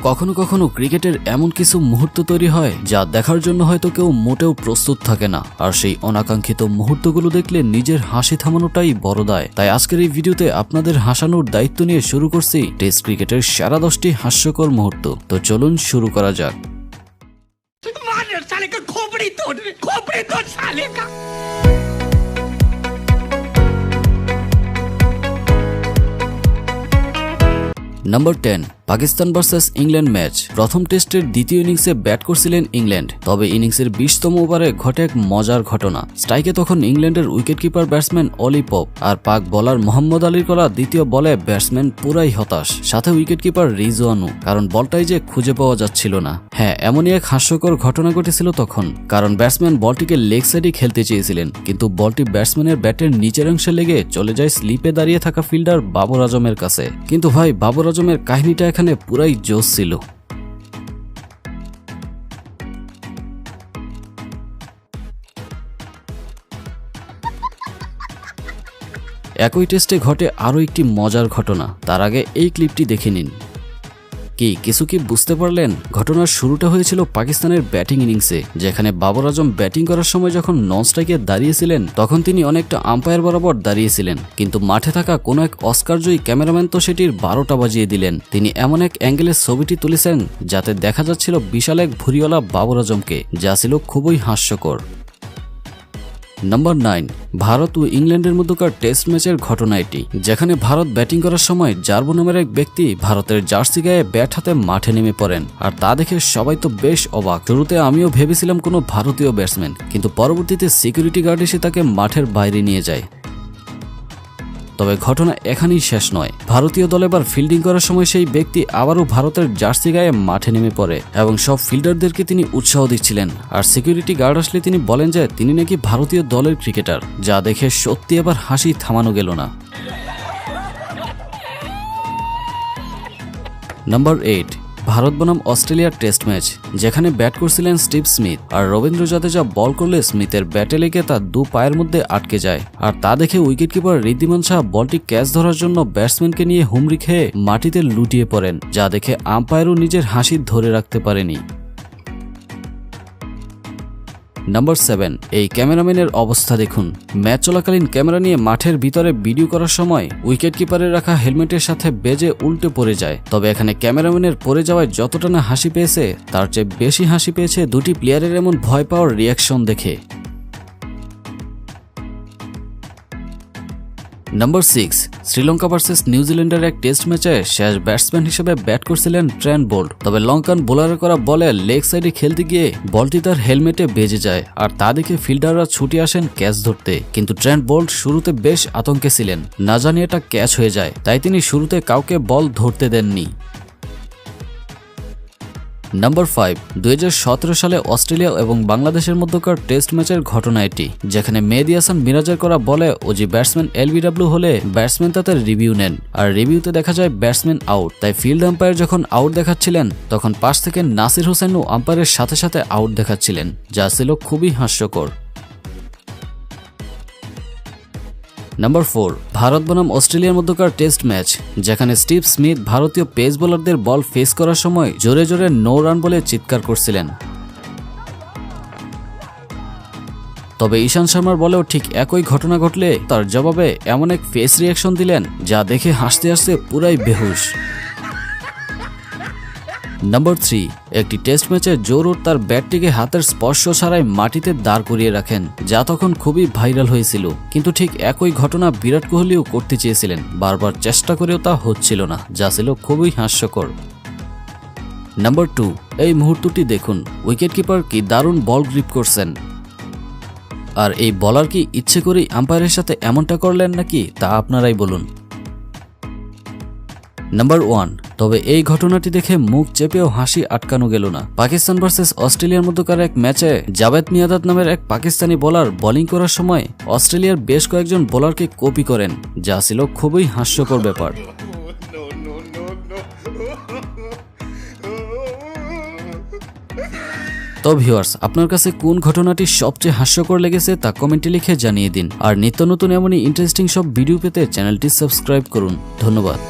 কখনো কখনো ক্রিকেটের এমন কিছু মুহূর্ত তৈরি হয় যা দেখার জন্য হয়তো কেউ মোটেও প্রস্তুত থাকে না, আর সেই অনাকাঙ্ক্ষিত মুহূর্তগুলো দেখলে নিজের হাসি থামানোটাই বড় দায়। তাই আজকের এই ভিডিওতে আপনাদের হাসানোর দায়িত্ব নিয়ে শুরু করছি টেস্ট ক্রিকেটের সেরা 10টি হাস্যকর মুহূর্ত। তো চলুন শুরু করা যাক। Number 10, Pakistan versus England match. প্রথম টেস্টের দ্বিতীয় ইনিংসে ব্যাট করছিলেন ইংল্যান্ড, তবে ইনিংসের 20তম ওভারে ঘটে এক মজার ঘটনা। স্ট্রাইকে তখন ইংল্যান্ডের উইকেটকিপার ব্যাটসম্যান অলি পপ, আর পাক বোলার মোহাম্মদ আলীর করা দ্বিতীয় বলে ব্যাটসম্যান পুরাই হতাশ, সাথে উইকেটকিপার রিজওয়ানও, কারণ বলটাই যে খুঁজে পাওয়া যাচ্ছিল না। হ্যাঁ, এমনই এক হাস্যকর ঘটনা ঘটেছিল তখন, কারণ ব্যাটসম্যান বলটিকে লেগ সাইডে খেলতে চেয়েছিলেন, কিন্তু বলটি ব্যাটসম্যানের ব্যাটের নিচের অংশে লেগে চলে যায় স্লিপে দাঁড়িয়ে থাকা ফিল্ডার বাবর আজমের কাছে। কিন্তু ভাই, বাবর আজমের কাহিনীটা এখানে পুরাই জোশ ছিল। একই টেস্টে ঘটে আরও একটি মজার ঘটনা, তার আগে এই ক্লিপটি দেখে নিন। কিছু কি বুঝতে পারলেন? ঘটনার শুরুটা হয়েছিল পাকিস্তানের ব্যাটিং ইনিংসে, যেখানে বাবর আজম ব্যাটিং করার সময় যখন নন স্ট্রাইকে দাঁড়িয়েছিলেন তখন তিনি অনেকটা আম্পায়ার বরাবর দাঁড়িয়েছিলেন, কিন্তু মাঠে থাকা কোনো এক অস্কারজয়ী ক্যামেরাম্যান তো সেটির 12টা বাজিয়ে দিলেন। তিনি এমন এক অ্যাঙ্গেলের ছবিটি তুলেছেন যাতে দেখা যাচ্ছিল বিশাল এক ভুঁড়িওয়ালা বাবর আজমকে, যা ছিল খুবই হাস্যকর। নাম্বার 9, ভারত ও ইংল্যান্ডের মধ্যকার টেস্ট ম্যাচের ঘটনা এটি, যেখানে ভারত ব্যাটিং করার সময় জার্বো নামের এক ব্যক্তি ভারতের জার্সি গায়ে ব্যাট হাতে মাঠে নেমে পড়েন, আর তা দেখে সবাই তো বেশ অবাক। শুরুতে আমিও ভেবেছিলাম কোনো ভারতীয় ব্যাটসম্যান, কিন্তু পরবর্তীতে সিকিউরিটি গার্ড এসে তাকে মাঠের বাইরে নিয়ে যায়। তবে ঘটনা এখানেই শেষ নয়। ভারতীয় দল এবার ফিল্ডিং করার সময় সেই ব্যক্তি আবারও ভারতের জার্সি গায়ে মাঠে নেমে পড়ে এবং সব ফিল্ডারদেরকে তিনি উৎসাহ দিচ্ছিলেন, আর সিকিউরিটি গার্ড আসলে তিনি বলেন যে তিনি নাকি ভারতীয় দলের ক্রিকেটার, যা দেখে সত্যি এবার হাসি থামানো গেল না। নাম্বার 8, ভারত বনাম অস্ট্রেলিয়ার টেস্ট ম্যাচ, যেখানে ব্যাট করছিলেন স্টিভ স্মিথ, আর রবীন্দ্র জাদেজা বল করলে স্মিথের ব্যাটে লেগে তার 2 পায়ের মধ্যে আটকে যায়, আর তা দেখে উইকেটকিপার ঋদ্ধিমান শাহ বলটি ক্যাচ ধরার জন্য ব্যাটসম্যানকে নিয়ে হুমড়ি খেয়ে মাটিতে লুটিয়ে পড়েন, যা দেখে আম্পায়ারও নিজের হাসি ধরে রাখতে পারেনি। নাম্বার 7, এই ক্যামেরাম্যানের অবস্থা দেখুন। ম্যাচ চলাকালীন ক্যামেরা নিয়ে মাঠের ভিতরে ভিডিও করার সময় উইকেট কিপারের রাখা হেলমেটের সাথে বেজে উল্টে পড়ে যায়, তবে এখানে ক্যামেরাম্যানের পড়ে যাওয়ায় যতটা না হাসি পেয়েছে তার চেয়ে বেশি হাসি পেয়েছে দুটি প্লেয়ারের এমন ভয় পাওয়ার রিয়াকশন দেখে। নাম্বার 6, শ্রীলঙ্কা ভার্সেস নিউজিল্যান্ডের এক টেস্ট ম্যাচে শেষ ব্যাটসম্যান হিসেবে ব্যাট করছিলেন ট্রেন্ট বোল্ট, তবে লঙ্কান বোলারের করা বলে লেগ সাইডে খেলতে গিয়ে বলটি তার হেলমেটে বেজে যায়, আর তা দেখে ফিল্ডাররা ছুটে আসেন ক্যাচ ধরতে, কিন্তু ট্রেন্ট বোল্ট শুরুতে বেশ আতঙ্কে ছিলেন, না জানি এটা ক্যাচ হয়ে যায়, তাই তিনি শুরুতে কাউকে বল ধরতে দেননি। নাম্বার 5, 2017 সালে অস্ট্রেলিয়া এবং বাংলাদেশের মধ্যকার টেস্ট ম্যাচের ঘটনা এটি, যেখানে মেহেদী হাসান মিরাজের করা বলে ওজি ব্যাটসম্যান এলবিডব্লিউ হলে ব্যাটসম্যান তাতে রিভিউ নেন, আর রিভিউতে দেখা যায় ব্যাটসম্যান আউট। তাই ফিল্ড আম্পায়ার যখন আউট দেখাচ্ছিলেন তখন পাশ থেকে নাসির হোসেনও আম্পায়ারের সাথে সাথে আউট দেখাচ্ছিলেন, যা ছিল খুবই হাস্যকর। নাম্বার 4, ভারত বনাম অস্ট্রেলিয়ার মধ্যকার টেস্ট ম্যাচ, যেখানে স্টিভ স্মিথ ভারতীয় পেস বোলারদের বল ফেস করার সময় জোরে জোরে নো রান বলে চিৎকার করছিলেন, তবে ঈশান শর্মার বলেও ঠিক একই ঘটনা ঘটলে তার জবাবে এমন এক ফেস রিয়াকশন দিলেন যা দেখে হাসতে হাসতে পুরাই বেহুশ। নাম্বার 3, একটি টেস্ট ম্যাচে জো রুট তার ব্যাটটিকে হাতের স্পর্শ ছাড়াই মাটিতে দাঁড় করিয়ে রাখেন, যা তখন খুবই ভাইরাল হয়েছিল, কিন্তু ঠিক একই ঘটনা বিরাট কোহলিও করতে চেয়েছিলেন, বারবার চেষ্টা করেও তা হচ্ছিল না, যা ছিল খুবই হাস্যকর। নাম্বার 2, এই মুহূর্তটি দেখুন। উইকেটকিপার কি দারুণ বল গ্রিপ করছেন, আর এই বলার কি ইচ্ছে করেই আম্পায়ারের সাথে এমনটা করলেন নাকি তা আপনারাই বলুন। নাম্বার 1, তবে এই ঘটনাটি দেখে মুখ চেপেও হাসি আটকানো গেল না। পাকিস্তান ভার্সেস অস্ট্রেলিয়ার মধ্যকার এক ম্যাচে জাভেদ মিয়াদাদ নামের এক পাকিস্তানি বোলার বোলিং করার সময় অস্ট্রেলিয়ার বেশ কয়েকজন বোলারকে কপি করেন, যা ছিল খুবই হাস্যকর ব্যাপার। তো ভিউয়ার্স, আপনার কাছে কোন ঘটনাটি সবচেয়ে হাস্যকর লেগেছে তা কমেন্টে লিখে জানিয়ে দিন, আর নিত্য নতুন এমনই ইন্টারেস্টিং সব ভিডিও পেতে চ্যানেলটি সাবস্ক্রাইব করুন। ধন্যবাদ।